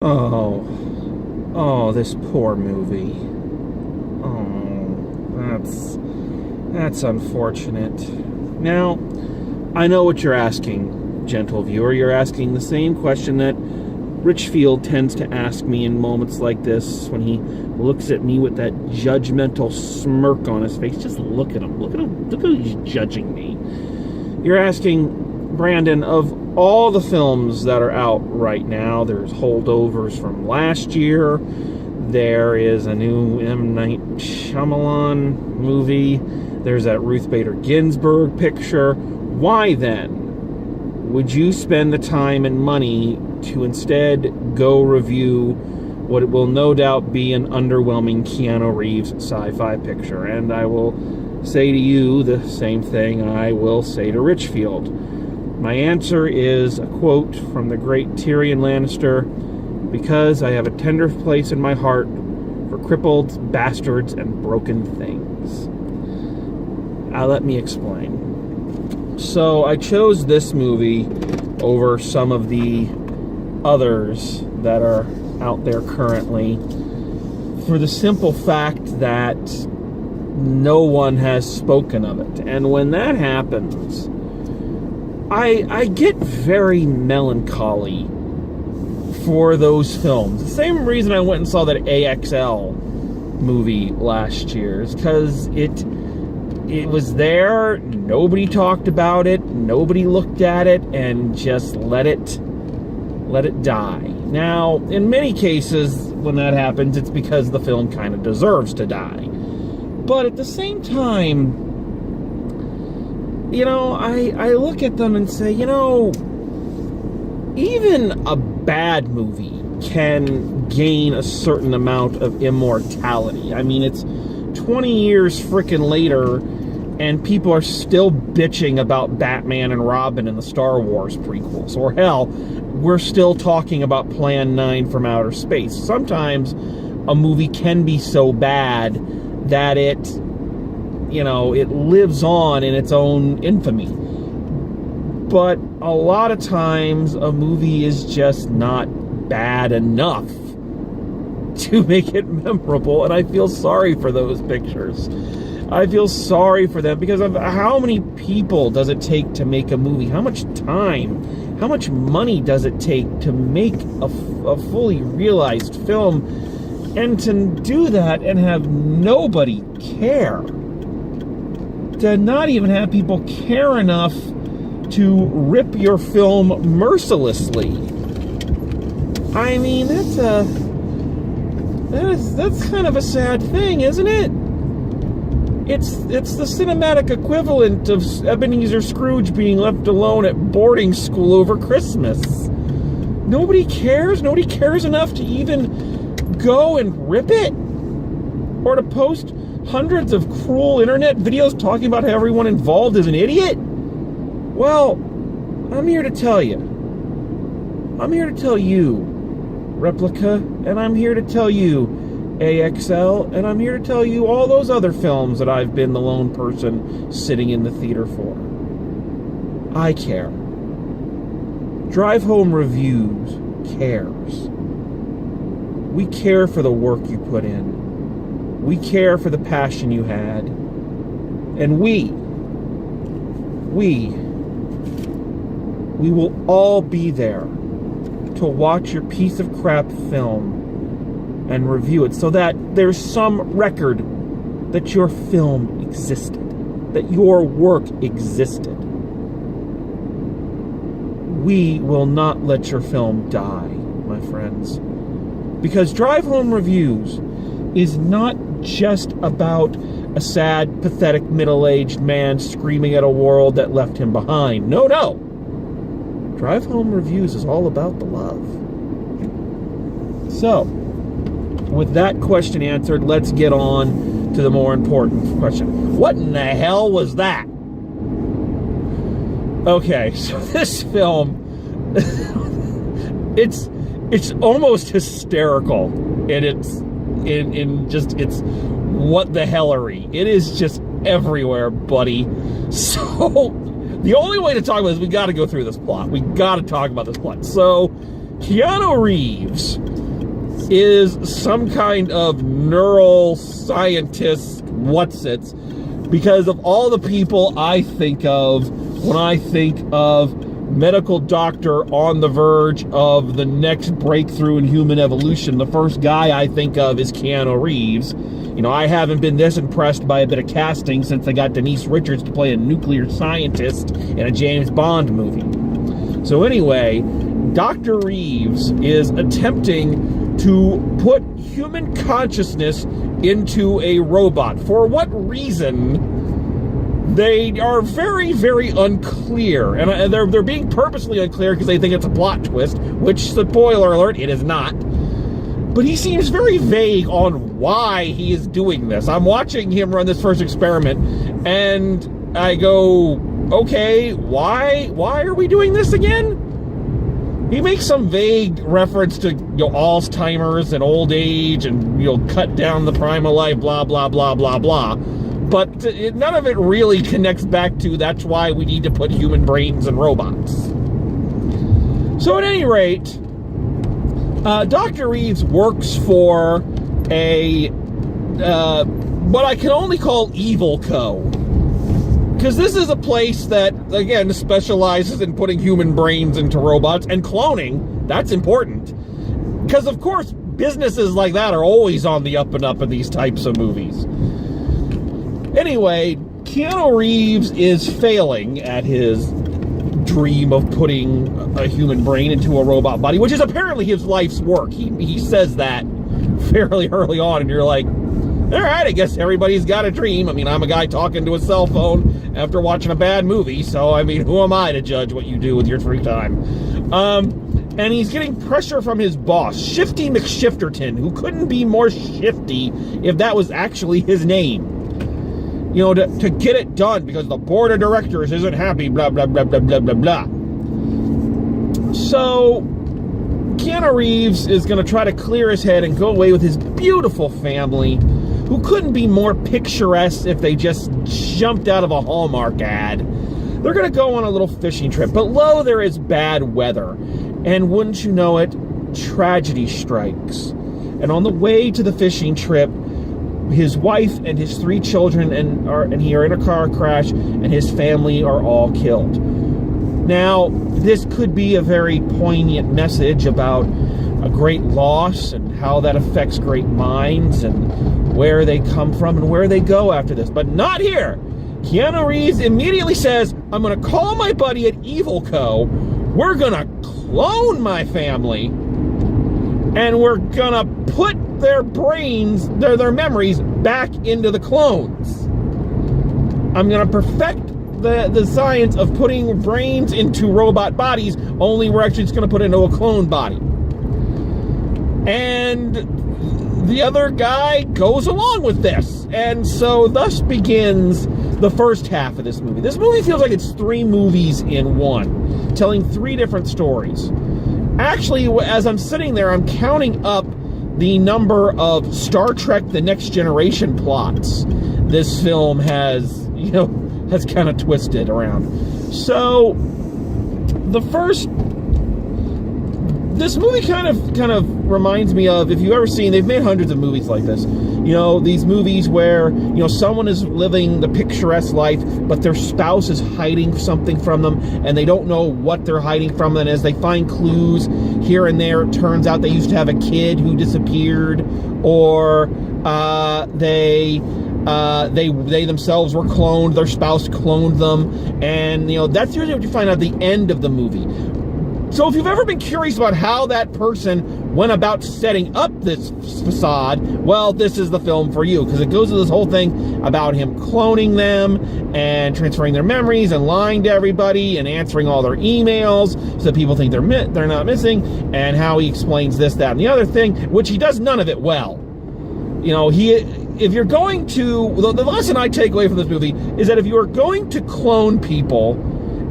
Oh, oh, this poor movie. Oh, that's unfortunate. Now, I know what you're asking, gentle viewer. You're asking the same question that Richfield tends to ask me in moments like this when he looks at me with that judgmental smirk on his face. Just look at him. Look at him. Look how he's judging me. You're asking, Brandon, of all the films that are out right now, there's holdovers from last year. There is a new M. Night Shyamalan movie. There's that Ruth Bader Ginsburg picture. Why then would you spend the time and money to instead go review what it will no doubt be an underwhelming Keanu Reeves sci-fi picture? And I will say to you the same thing I will say to Richfield. My answer is a quote from the great Tyrion Lannister: because I have a tender place in my heart for crippled bastards and broken things. Let me explain. So I chose this movie over some of the others that are out there currently for the simple fact that no one has spoken of it. And when that happens, I get very melancholy for those films. The same reason I went and saw that AXL movie last year is because it was there, nobody talked about it, nobody looked at it, and just let it die. Now, in many cases, when that happens, it's because the film kind of deserves to die. But at the same time, I look at them and say, even a bad movie can gain a certain amount of immortality. I mean, it's 20 years frickin' later, and people are still bitching about Batman and Robin in the Star Wars prequels. Or hell, we're still talking about Plan 9 from outer space. Sometimes a movie can be so bad that it lives on in its own infamy. But a lot of times a movie is just not bad enough to make it memorable, and I feel sorry for those pictures. I feel sorry for them because of how many people does it take to make a movie? How much time? How much money does it take to make a fully realized film? And to do that and have nobody care. To not even have people care enough to rip your film mercilessly. I mean, that's kind of a sad thing, isn't it? It's the cinematic equivalent of Ebenezer Scrooge being left alone at boarding school over Christmas. Nobody cares. Nobody cares enough to even go and rip it, or to post hundreds of cruel internet videos talking about how everyone involved is an idiot. Well, I'm here to tell you. I'm here to tell you, Replica, and I'm here to tell you, AXL, and I'm here to tell you all those other films that I've been the lone person sitting in the theater for. I care. Drive Home Reviews cares. We care for the work you put in. We care for the passion you had. And we will all be there to watch your piece of crap film and review it so that there's some record that your film existed, that your work existed. We will not let your film die, my friends. Because Drive Home Reviews is not just about a sad, pathetic, middle-aged man screaming at a world that left him behind. No, no. Drive Home Reviews is all about the love. So, with that question answered, let's get on to the more important question. What in the hell was that? Okay, so this film, it's almost hysterical in its what the hellery. It is just everywhere, buddy. So the only way to talk about this, we got to go through this plot. We got to talk about this plot. So Keanu Reeves is some kind of neural scientist what's-its, because of all the people I think of when I think of medical doctor on the verge of the next breakthrough in human evolution. The first guy I think of is Keanu Reeves. You know, I haven't been this impressed by a bit of casting since they got Denise Richards to play a nuclear scientist in a James Bond movie. So anyway, Dr. Reeves is attempting to put human consciousness into a robot. For what reason? They are very, very unclear, and they're being purposely unclear because they think it's a plot twist, which, spoiler alert, it is not. But he seems very vague on why he is doing this. I'm watching him run this first experiment, and I go, okay, why are we doing this again? He makes some vague reference to, Alzheimer's and old age and, cut down the prime of life, blah, blah, blah, blah, blah. But none of it really connects back to that's why we need to put human brains in robots. So at any rate, Dr. Reeves works for a, what I can only call Evil Co. Because this is a place that, again, specializes in putting human brains into robots and cloning. That's important. Because, of course, businesses like that are always on the up and up in these types of movies. Anyway, Keanu Reeves is failing at his dream of putting a human brain into a robot body, which is apparently his life's work. He says that fairly early on, and you're like, all right, I guess everybody's got a dream. I mean, I'm a guy talking to a cell phone after watching a bad movie, so, I mean, who am I to judge what you do with your free time? And he's getting pressure from his boss, Shifty McShifterton, who couldn't be more shifty if that was actually his name. To get it done because the board of directors isn't happy, blah, blah, blah, blah, blah, blah, blah. So, Keanu Reeves is going to try to clear his head and go away with his beautiful family, who couldn't be more picturesque if they just jumped out of a Hallmark ad. They're going to go on a little fishing trip, but lo, there is bad weather. And wouldn't you know it, tragedy strikes. And on the way to the fishing trip, his wife and his 3 children and he are in a car crash, and his family are all killed. Now, this could be a very poignant message about a great loss and how that affects great minds and where they come from and where they go after this. But not here. Keanu Reeves immediately says, I'm going to call my buddy at Evil Co. We're going to clone my family, and we're going to put their brains, their memories back into the clones. I'm going to perfect the science of putting brains into robot bodies, only we're actually just going to put it into a clone body. And the other guy goes along with this. And so thus begins the first half of this movie. This movie feels like it's 3 movies in one, telling 3 different stories. Actually, as I'm sitting there, I'm counting up the number of Star Trek The Next Generation plots this film has kind of twisted around. So, this movie kind of reminds me of, if you've ever seen, they've made hundreds of movies like this. These movies where, someone is living the picturesque life, but their spouse is hiding something from them, and they don't know what they're hiding from them. And as they find clues here and there, it turns out they used to have a kid who disappeared, or they themselves were cloned, their spouse cloned them, and, that's usually what you find out at the end of the movie. So if you've ever been curious about how that person went about setting up this facade, well, this is the film for you, because it goes to this whole thing about him cloning them and transferring their memories and lying to everybody and answering all their emails so that people think they're not missing, and how he explains this, that, and the other thing, which he does none of it well. If you're going to, the lesson I take away from this movie is that if you are going to clone people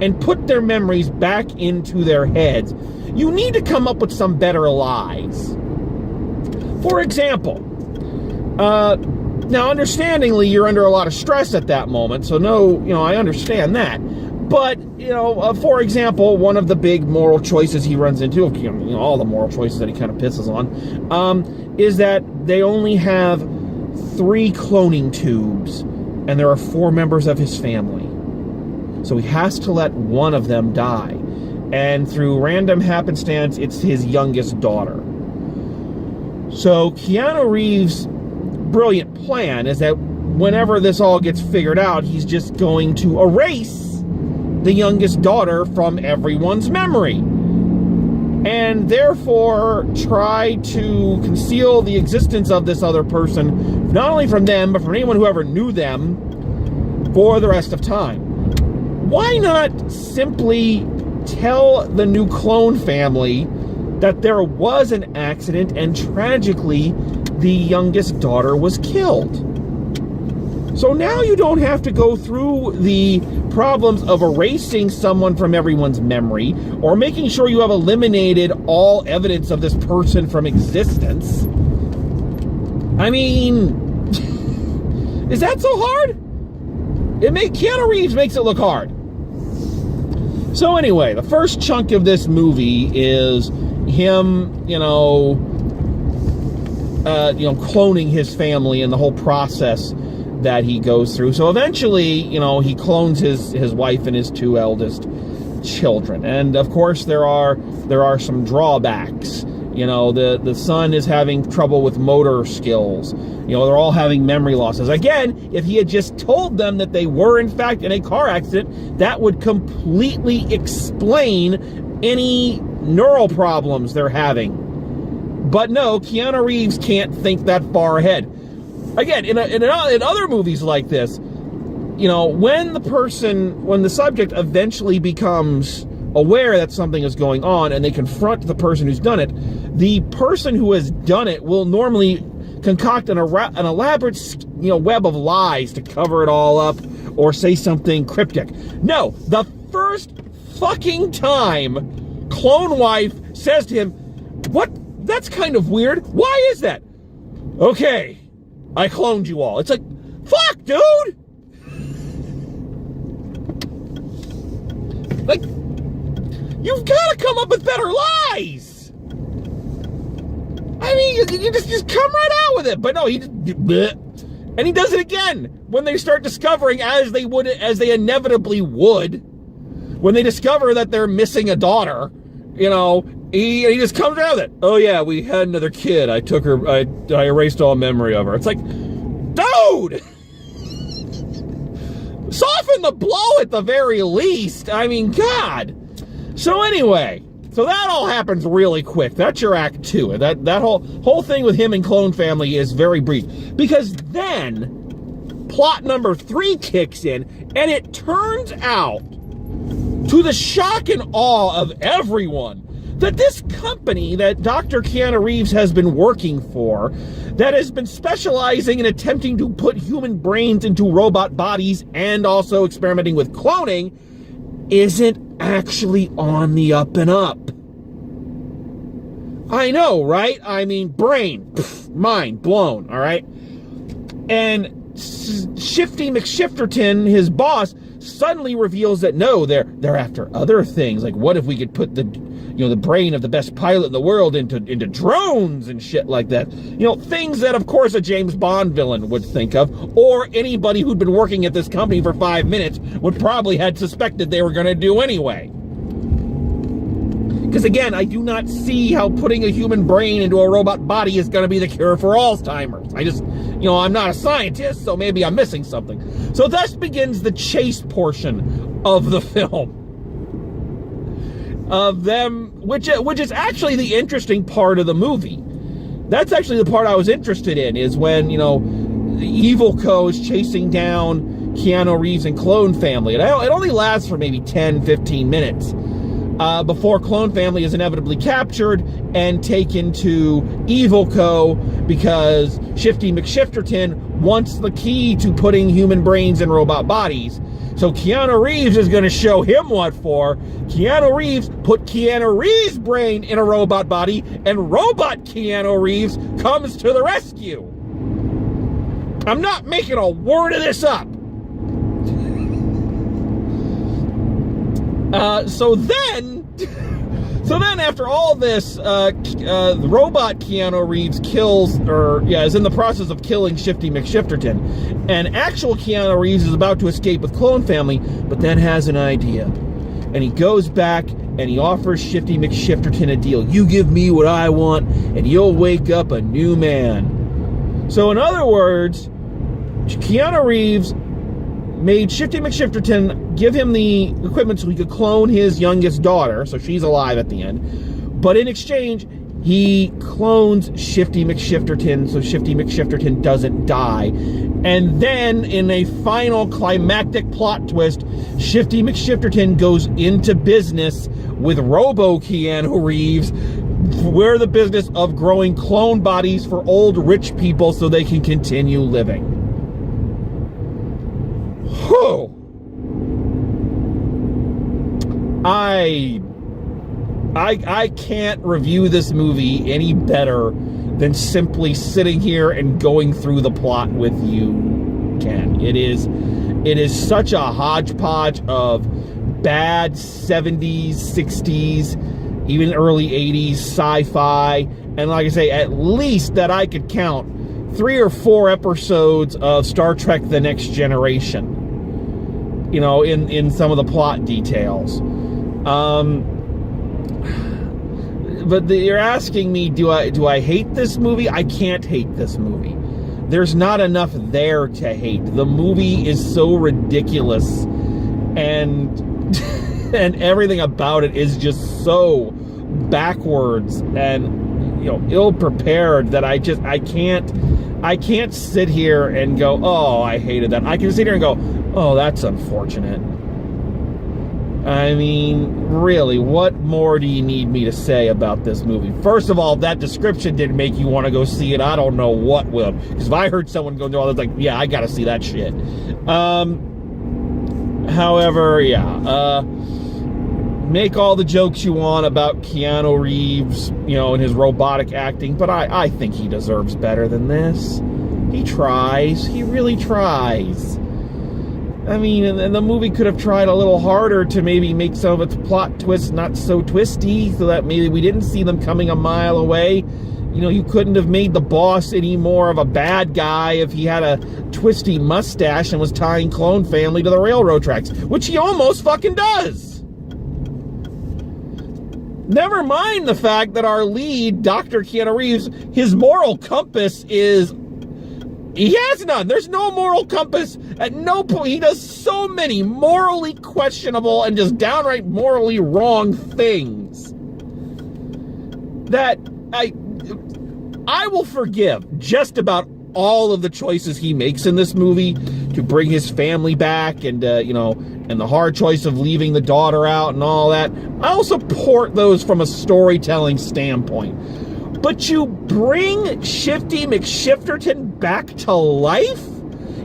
and put their memories back into their heads, you need to come up with some better lies. For example, now understandingly, you're under a lot of stress at that moment, so I understand that. But, for example, one of the big moral choices he runs into, all the moral choices that he kind of pisses on, is that they only have 3 cloning tubes, and there are 4 members of his family. So he has to let one of them die. And through random happenstance, it's his youngest daughter. So Keanu Reeves' brilliant plan is that whenever this all gets figured out, he's just going to erase the youngest daughter from everyone's memory, and therefore try to conceal the existence of this other person, not only from them, but from anyone who ever knew them, for the rest of time. Why not simply tell the new clone family that there was an accident and tragically the youngest daughter was killed? So now you don't have to go through the problems of erasing someone from everyone's memory or making sure you have eliminated all evidence of this person from existence. I mean, is that so hard? Keanu Reeves makes it look hard. So anyway, the first chunk of this movie is him, cloning his family and the whole process that he goes through. So eventually, he clones his wife and his 2 eldest children. And of course there are some drawbacks. The son is having trouble with motor skills. They're all having memory losses. Again, if he had just told them that they were in fact in a car accident, that would completely explain any neural problems they're having. But no, Keanu Reeves can't think that far ahead. Again, in other movies like this, when the subject eventually becomes aware that something is going on and they confront the person who's done it, the person who has done it will normally concoct an elaborate, web of lies to cover it all up or say something cryptic. No, the first fucking time clone wife says to him, "What? That's kind of weird. Why is that?" "Okay, I cloned you all." It's like, fuck, dude! Like, you've got to come up with better lies! I mean, you just come right out with it. But no, and he does it again when they start discovering, as they inevitably would, when they discover that they're missing a daughter, he just comes out with it. "Oh yeah, we had another kid. I took her, I erased all memory of her." It's like, dude! Soften the blow at the very least. I mean, God. So anyway, that all happens really quick. That's your act 2. That whole thing with him and clone family is very brief. Because then plot number 3 kicks in, and it turns out, to the shock and awe of everyone, that this company that Dr. Keanu Reeves has been working for, that has been specializing in attempting to put human brains into robot bodies and also experimenting with cloning, isn't actually on the up and up. I know, right? I mean, brain, mind blown, all right? And Shifty McShifterton, his boss, suddenly reveals that no, they're after other things. Like, what if we could put the brain of the best pilot in the world into drones and shit like that? Things that, of course, a James Bond villain would think of, or anybody who'd been working at this company for 5 minutes would probably had suspected they were going to do anyway. Because again, I do not see how putting a human brain into a robot body is going to be the cure for Alzheimer's. I'm not a scientist, so maybe I'm missing something. So thus begins the chase portion of the film. Of them, which is actually the interesting part of the movie. That's actually the part I was interested in, is when, Evil Co is chasing down Keanu Reeves and Clone Family. And it only lasts for maybe 10, 15 minutes. Before Clone Family is inevitably captured and taken to Evil Co because Shifty McShifterton wants the key to putting human brains in robot bodies. So Keanu Reeves is going to show him what for. Keanu Reeves put Keanu Reeves' brain in a robot body, and robot Keanu Reeves comes to the rescue. I'm not making a word of this up. So then after all this, the robot Keanu Reeves is in the process of killing Shifty McShifterton. And actual Keanu Reeves is about to escape with Clone Family, but then has an idea. And he goes back and he offers Shifty McShifterton a deal. You give me what I want, and you'll wake up a new man. So in other words, Keanu Reeves made Shifty McShifterton give him the equipment so he could clone his youngest daughter, so she's alive at the end. But in exchange, he clones Shifty McShifterton so Shifty McShifterton doesn't die. And then, in a final climactic plot twist, Shifty McShifterton goes into business with Robo Keanu Reeves. We're the business of growing clone bodies for old rich people so they can continue living. Whew. I can't review this movie any better than simply sitting here and going through the plot with you, Ken. It is such a hodgepodge of bad 70s, 60s, even early 80s sci-fi, and like I say, at least that I could count 3 or 4 episodes of Star Trek The Next Generation, you know, in some of the plot details. But you're asking me, do I hate this movie? I can't hate this movie. There's not enough there to hate. The movie is so ridiculous, and and everything about it is just so backwards and, you know, ill-prepared that I can't sit here and go, oh, I hated that. I can sit here and go, oh, that's unfortunate. I mean, really, what more do you need me to say about this movie? First of all, that description didn't make you want to go see it. I don't know what will. Because if I heard someone go through all this, like, yeah, I gotta see that shit. However, yeah, make all the jokes you want about Keanu Reeves, you know, and his robotic acting, but I think he deserves better than this. He tries. He really tries. I mean, and the movie could have tried a little harder to maybe make some of its plot twists not so twisty, so that maybe we didn't see them coming a mile away. You know, you couldn't have made the boss any more of a bad guy if he had a twisty mustache and was tying Clone Family to the railroad tracks, which he almost fucking does. Never mind the fact that our lead, Dr. Keanu Reeves, his moral compass is... he has none. There's no moral compass. At no point. He does so many morally questionable and just downright morally wrong things that I will forgive just about all of the choices he makes in this movie to bring his family back, and you know, and the hard choice of leaving the daughter out and all that. I'll support those from a storytelling standpoint. But you bring Shifty McShifterton back to life?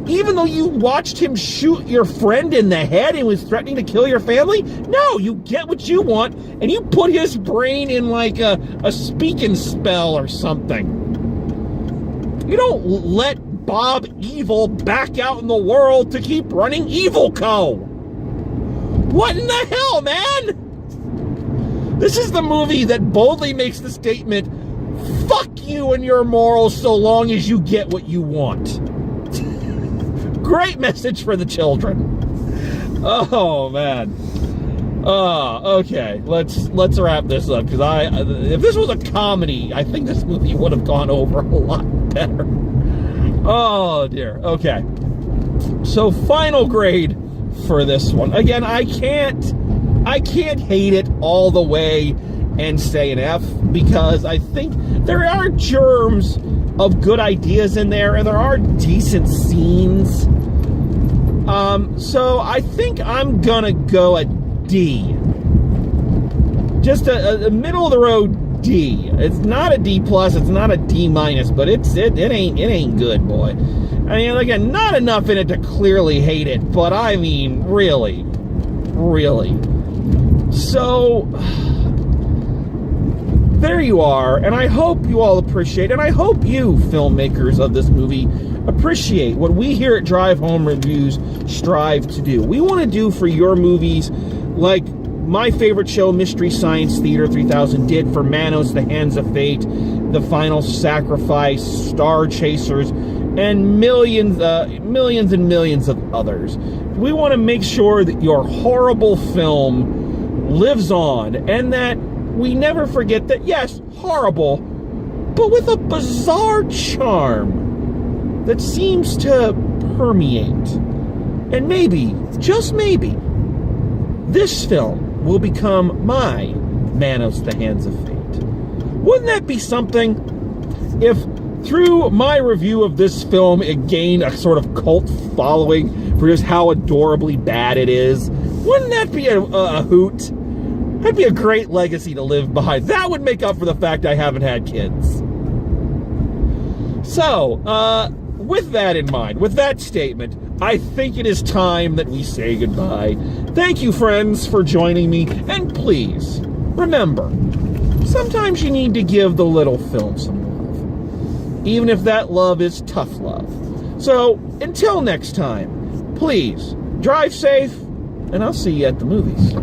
Even though you watched him shoot your friend in the head and was threatening to kill your family? No, you get what you want, and you put his brain in like a speaking spell or something. You don't let Bob Evil back out in the world to keep running Evil Co. What in the hell, man? This is the movie that boldly makes the statement, fuck you and your morals so long as you get what you want. Great message for the children. Oh, man. Okay. Let's wrap this up, because if this was a comedy, I think this movie would have gone over a lot better. Oh, dear. Okay. So, final grade for this one. Again, I can't hate it all the way and say an F, because I think there are germs of good ideas in there, and there are decent scenes. So I think I'm gonna go a D. Just a middle of the road D. It's not a D plus, it's not a D minus, but it ain't good, boy. I mean, again, not enough in it to clearly hate it, but I mean, really. So, there you are, and I hope you all appreciate, and I hope you, filmmakers of this movie, appreciate what we here at Drive Home Reviews strive to do. We want to do for your movies like my favorite show, Mystery Science Theater 3000, did for Manos, The Hands of Fate, The Final Sacrifice, Star Chasers, and millions and millions of others. We want to make sure that your horrible film lives on, and that we never forget that, yes, horrible, but with a bizarre charm that seems to permeate. And maybe, just maybe, this film will become my Manos, The Hands of Fate. Wouldn't that be something if through my review of this film it gained a sort of cult following for just how adorably bad it is? Wouldn't that be a hoot? That'd be a great legacy to live behind. That would make up for the fact I haven't had kids. So, with that in mind, with that statement, I think it is time that we say goodbye. Thank you, friends, for joining me. And please, remember, sometimes you need to give the little film some love. Even if that love is tough love. So, until next time, please, drive safe, and I'll see you at the movies.